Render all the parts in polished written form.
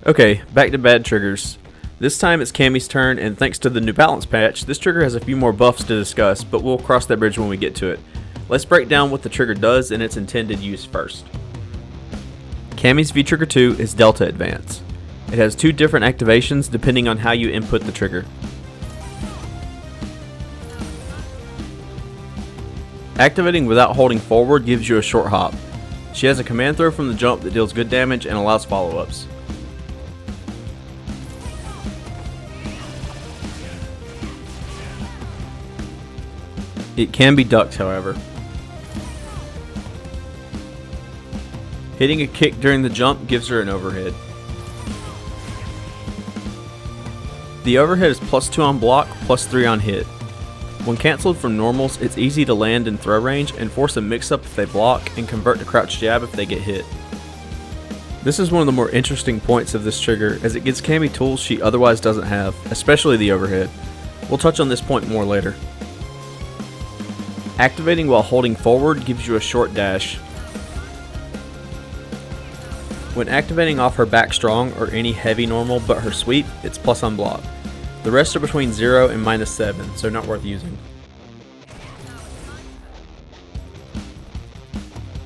Okay, back to bad triggers. This time it's Cammy's turn, and thanks to the new balance patch, this trigger has a few more buffs to discuss, but we'll cross that bridge when we get to it. Let's break down what the trigger does and its intended use first. Cammy's V Trigger 2 is Delta Advance. It has two different activations depending on how you input the trigger. Activating without holding forward gives you a short hop. She has a command throw from the jump that deals good damage and allows follow-ups. It can be ducked, however. Hitting a kick during the jump gives her an overhead. The overhead is +2 on block, +3 on hit. When cancelled from normals, it's easy to land in throw range and force a mix-up if they block and convert to crouch jab if they get hit. This is one of the more interesting points of this trigger, as it gives Cammy tools she otherwise doesn't have, especially the overhead. We'll touch on this point more later. Activating while holding forward gives you a short dash. When activating off her back strong or any heavy normal but her sweep, it's plus on block. The rest are between 0 and -7, so not worth using.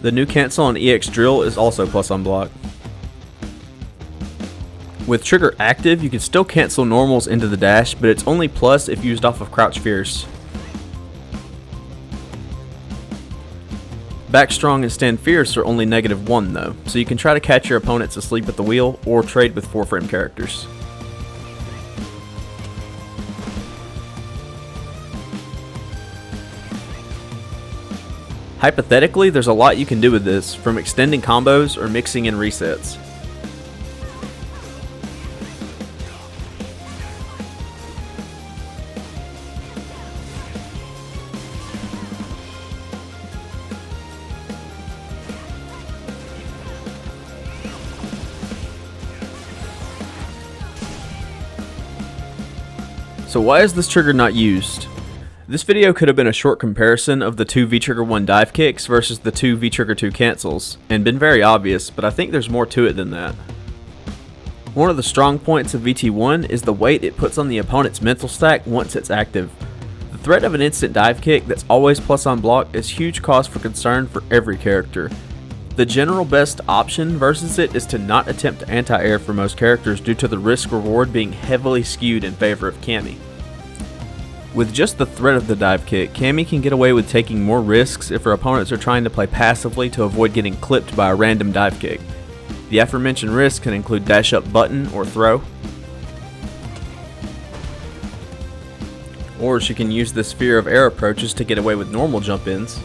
The new cancel on EX drill is also plus on block. With trigger active, you can still cancel normals into the dash, but it's only plus if used off of crouch fierce. Back strong and stand fierce are only -1 though, so you can try to catch your opponents asleep at the wheel or trade with 4-frame characters. Hypothetically, there's a lot you can do with this, from extending combos or mixing in resets. So why is this trigger not used? This video could have been a short comparison of the two V Trigger 1 dive kicks versus the two V Trigger 2 cancels, and been very obvious, but I think there's more to it than that. One of the strong points of VT1 is the weight it puts on the opponent's mental stack once it's active. The threat of an instant dive kick that's always plus on block is huge cause for concern for every character. The general best option versus it is to not attempt to anti-air for most characters due to the risk-reward being heavily skewed in favor of Cammy. With just the threat of the dive kick, Cammy can get away with taking more risks if her opponents are trying to play passively to avoid getting clipped by a random dive kick. The aforementioned risks can include dash up button or throw, or she can use the sphere of air approaches to get away with normal jump ins,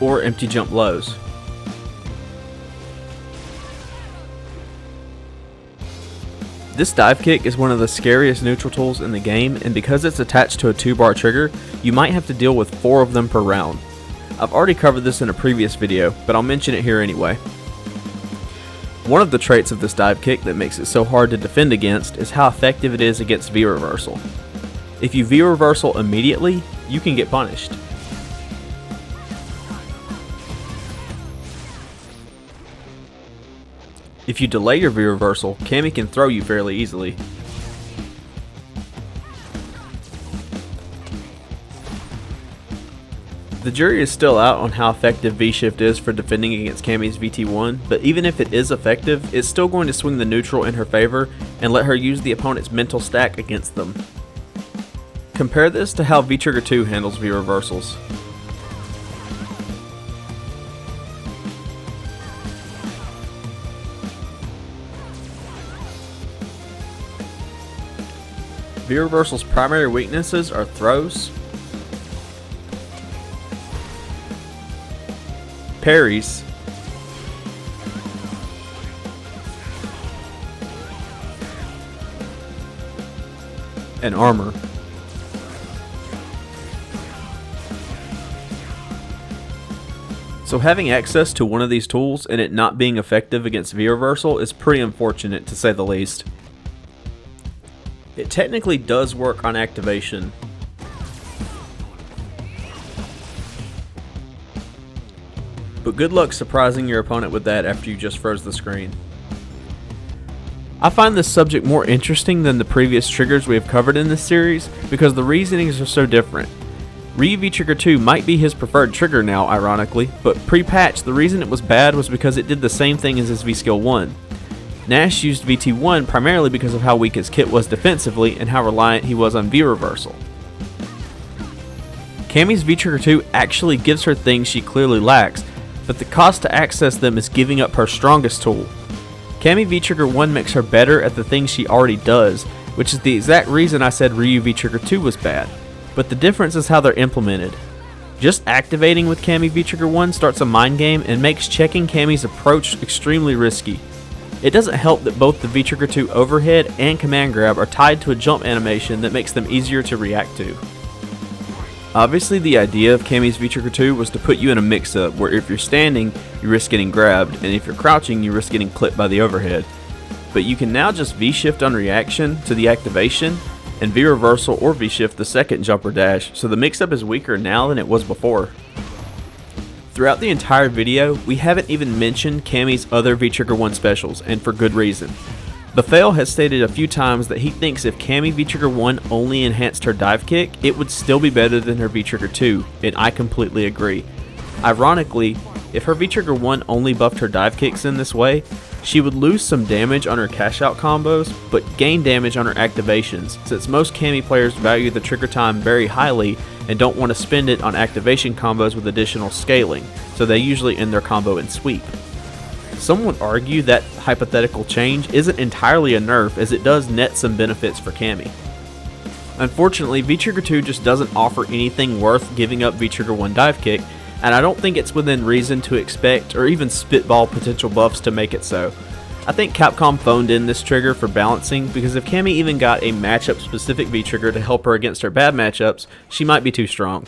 or empty jump lows. This dive kick is one of the scariest neutral tools in the game, and because it's attached to a 2-bar trigger, you might have to deal with 4 of them per round. I've already covered this in a previous video, but I'll mention it here anyway. One of the traits of this dive kick that makes it so hard to defend against is how effective it is against V-reversal. If you V-reversal immediately, you can get punished. If you delay your V-reversal, Cammy can throw you fairly easily. The jury is still out on how effective V-shift is for defending against Cammy's VT1, but even if it is effective, it's still going to swing the neutral in her favor and let her use the opponent's mental stack against them. Compare this to how V Trigger 2 handles V-reversals. V-reversal's primary weaknesses are throws, parries, and armor. So having access to one of these tools and it not being effective against V-reversal is pretty unfortunate, to say the least. It technically does work on activation. but good luck surprising your opponent with that after you just froze the screen. I find this subject more interesting than the previous triggers we have covered in this series because the reasonings are so different. Ryu V Trigger 2 might be his preferred trigger now, ironically, but pre-patch the reason it was bad was because it did the same thing as his V Skill 1. Nash used VT1 primarily because of how weak his kit was defensively and how reliant he was on V reversal. Cammy's V Trigger 2 actually gives her things she clearly lacks, but the cost to access them is giving up her strongest tool. Cammy V Trigger 1 makes her better at the things she already does, which is the exact reason I said Ryu V Trigger 2 was bad, but the difference is how they're implemented. Just activating with Cammy V Trigger 1 starts a mind game and makes checking Cammy's approach extremely risky. It doesn't help that both the V Trigger 2 overhead and command grab are tied to a jump animation that makes them easier to react to. Obviously the idea of Cammy's V Trigger 2 was to put you in a mix-up where if you're standing, you risk getting grabbed, and if you're crouching, you risk getting clipped by the overhead. But you can now just V-shift on reaction to the activation, and V-reversal or V-shift the second jump or dash, so the mix-up is weaker now than it was before. Throughout the entire video, we haven't even mentioned Cammy's other V Trigger 1 specials, and for good reason. The Fail has stated a few times that he thinks if Cammy V Trigger 1 only enhanced her dive kick, it would still be better than her V Trigger 2, and I completely agree. Ironically, if her V Trigger 1 only buffed her dive kicks in this way, she would lose some damage on her cash out combos, but gain damage on her activations, since most Cammy players value the trigger time very highly and don't want to spend it on activation combos with additional scaling, so they usually end their combo in sweep. Some would argue that hypothetical change isn't entirely a nerf as it does net some benefits for Cammy. Unfortunately, V Trigger 2 just doesn't offer anything worth giving up V Trigger 1 dive kick, and I don't think it's within reason to expect or even spitball potential buffs to make it so. I think Capcom phoned in this trigger for balancing because if Cammy even got a matchup specific V Trigger to help her against her bad matchups, she might be too strong.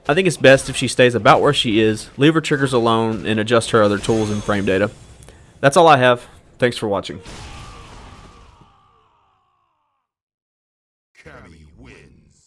I think it's best if she stays about where she is, leave her triggers alone, and adjust her other tools and frame data. That's all I have. Thanks for watching. Cammy wins.